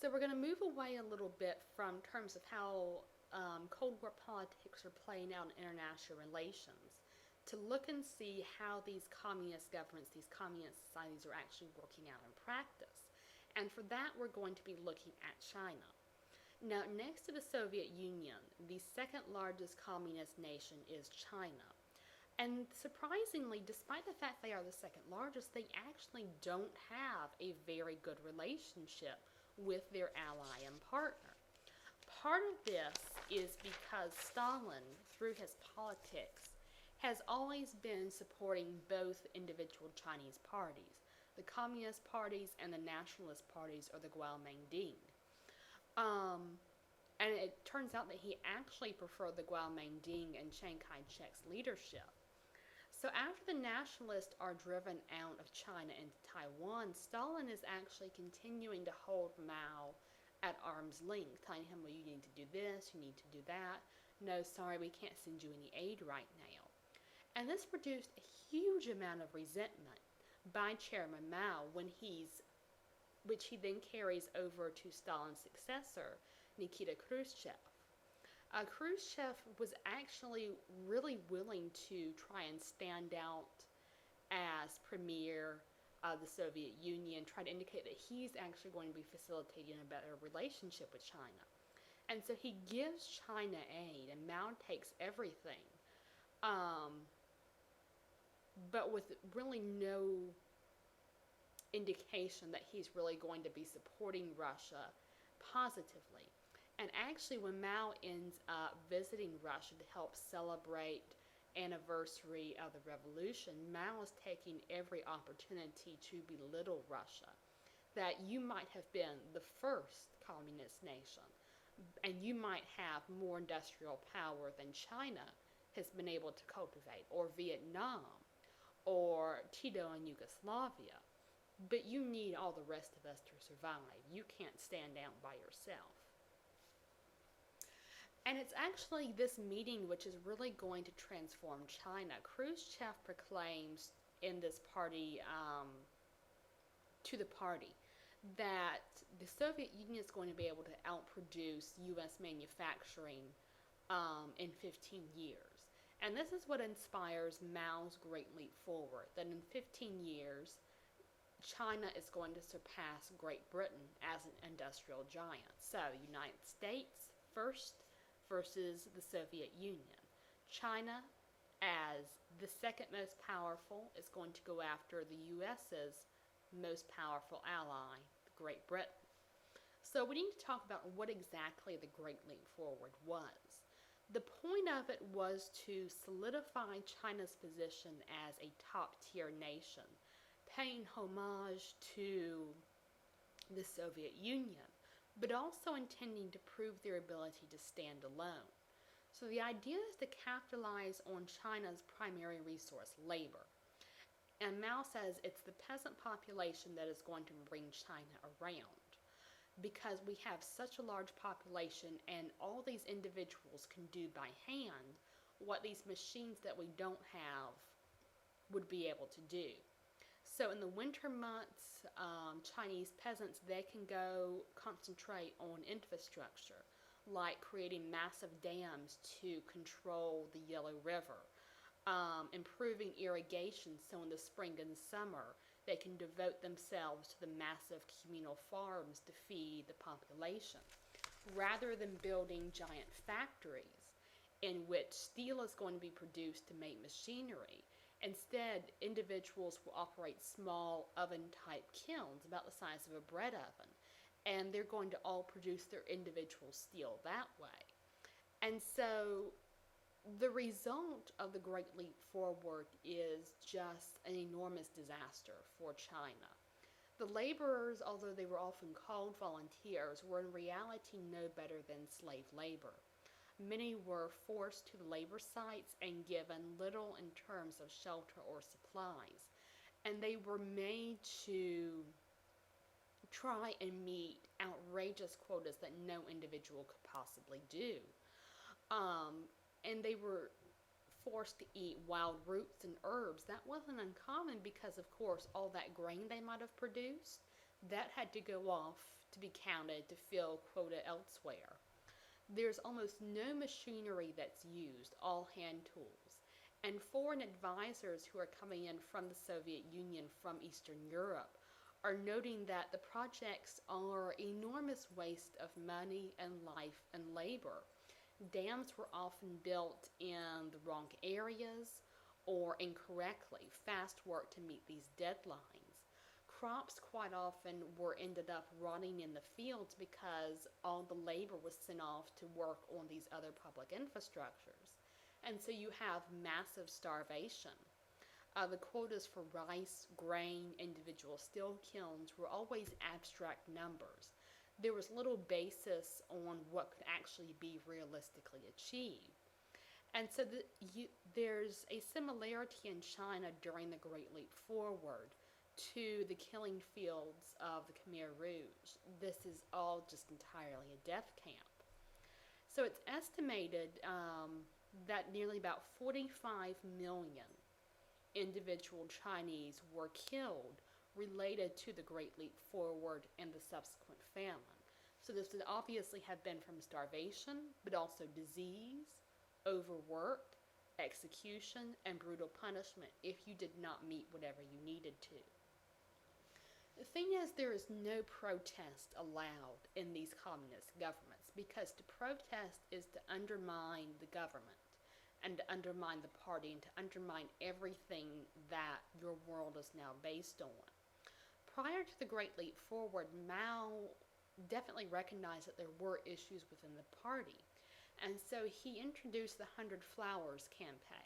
So we're going to move away a little bit from terms of how Cold War politics are playing out in international relations to look and see how these communist governments, these communist societies are actually working out in practice. And for that, we're going to be looking at China. Now, next to the Soviet Union, the second largest communist nation is China. And surprisingly, despite the fact they are the second largest, they actually don't have a very good relationship with their ally and partner. Part of this is because Stalin, through his politics, has always been supporting both individual Chinese parties. The Communist parties and the Nationalist parties are the Kuomintang. And it turns out that he actually preferred the Kuomintang and Chiang Kai-shek's leadership. So after the nationalists are driven out of China into Taiwan, Stalin is actually continuing to hold Mao at arm's length, telling him, well, you need to do this, you need to do that. No, sorry, we can't send you any aid right now. And this produced a huge amount of resentment by Chairman Mao which he then carries over to Stalin's successor, Nikita Khrushchev. Khrushchev was actually really willing to try and stand out as premier of the Soviet Union, try to indicate that he's actually going to be facilitating a better relationship with China. And so he gives China aid, and Mao takes everything, but with really no indication that he's really going to be supporting Russia positively. And actually, when Mao ends up visiting Russia to help celebrate anniversary of the revolution, Mao is taking every opportunity to belittle Russia. That you might have been the first communist nation, and you might have more industrial power than China has been able to cultivate, or Vietnam, or Tito and Yugoslavia. But you need all the rest of us to survive. You can't stand out by yourself. And it's actually this meeting which is really going to transform China. Khrushchev proclaims in this party, to the party, that the Soviet Union is going to be able to outproduce U.S. manufacturing in 15 years. And this is what inspires Mao's Great Leap Forward, that in 15 years, China is going to surpass Great Britain as an industrial giant. So, United States first versus the Soviet Union. China, as the second most powerful, is going to go after the US's most powerful ally, Great Britain. So we need to talk about what exactly the Great Leap Forward was. The point of it was to solidify China's position as a top-tier nation, paying homage to the Soviet Union, but also intending to prove their ability to stand alone. So the idea is to capitalize on China's primary resource, labor. And Mao says it's the peasant population that is going to bring China around, because we have such a large population and all these individuals can do by hand what these machines that we don't have would be able to do. So in the winter months, Chinese peasants, they can go concentrate on infrastructure, like creating massive dams to control the Yellow River, improving irrigation so in the spring and summer they can devote themselves to the massive communal farms to feed the population, rather than building giant factories in which steel is going to be produced to make machinery. Instead, individuals will operate small oven-type kilns about the size of a bread oven, and they're going to all produce their individual steel that way. And so the result of the Great Leap Forward is just an enormous disaster for China. The laborers, although they were often called volunteers, were in reality no better than slave labor. Many were forced to labor sites and given little in terms of shelter or supplies. And they were made to try and meet outrageous quotas that no individual could possibly do. And they were forced to eat wild roots and herbs. That wasn't uncommon because, of course, all that grain they might have produced, that had to go off to be counted to fill quota elsewhere. There's almost no machinery that's used, all hand tools. And foreign advisors who are coming in from the Soviet Union, from Eastern Europe, are noting that the projects are enormous waste of money and life and labor. Dams were often built in the wrong areas or incorrectly, fast work to meet these deadlines. Crops quite often were ended up rotting in the fields because all the labor was sent off to work on these other public infrastructures. And so you have massive starvation. The quotas for rice, grain, individual steel kilns were always abstract numbers. There was little basis on what could actually be realistically achieved. And so there's a similarity in China during the Great Leap Forward to the killing fields of the Khmer Rouge. This is all just entirely a death camp. So it's estimated that nearly about 45 million individual Chinese were killed related to the Great Leap Forward and the subsequent famine. So this would obviously have been from starvation, but also disease, overwork, execution, and brutal punishment if you did not meet whatever you needed to. The thing is, there is no protest allowed in these communist governments because to protest is to undermine the government and to undermine the party and to undermine everything that your world is now based on. Prior to the Great Leap Forward, Mao definitely recognized that there were issues within the party. And so he introduced the 100 Flowers campaign.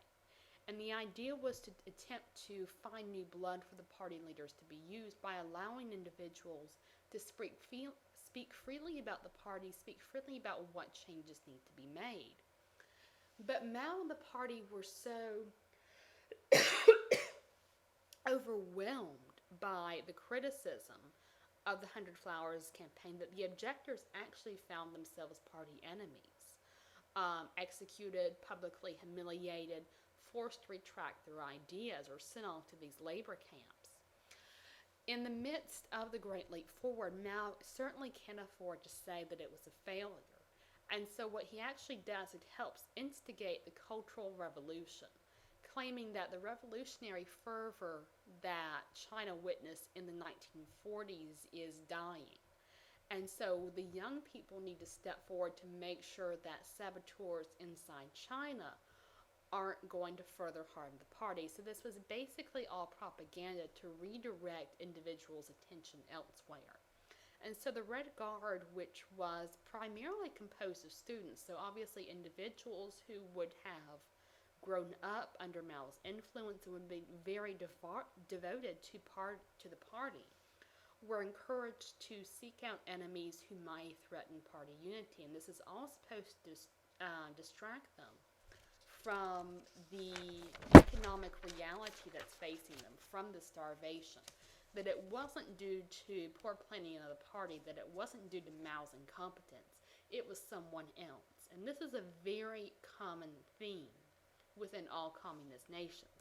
And the idea was to attempt to find new blood for the party leaders to be used by allowing individuals to speak freely about the party, speak freely about what changes need to be made. But Mao and the party were so overwhelmed by the criticism of the 100 Flowers campaign that the objectors actually found themselves party enemies, executed, publicly humiliated, forced to retract their ideas, or sent off to these labor camps. In the midst of the Great Leap Forward, Mao certainly can't afford to say that it was a failure. And so what he actually does, it helps instigate the Cultural Revolution, claiming that the revolutionary fervor that China witnessed in the 1940s is dying. And so the young people need to step forward to make sure that saboteurs inside China aren't going to further harm the party. So this was basically all propaganda to redirect individuals' attention elsewhere. And so the Red Guard, which was primarily composed of students, so obviously individuals who would have grown up under Mao's influence and would be very devoted to the party, were encouraged to seek out enemies who might threaten party unity. And this is all supposed to distract them from the economic reality that's facing them, from the starvation. That it wasn't due to poor planning of the party, that it wasn't due to Mao's incompetence, it was someone else. And this is a very common theme within all communist nations.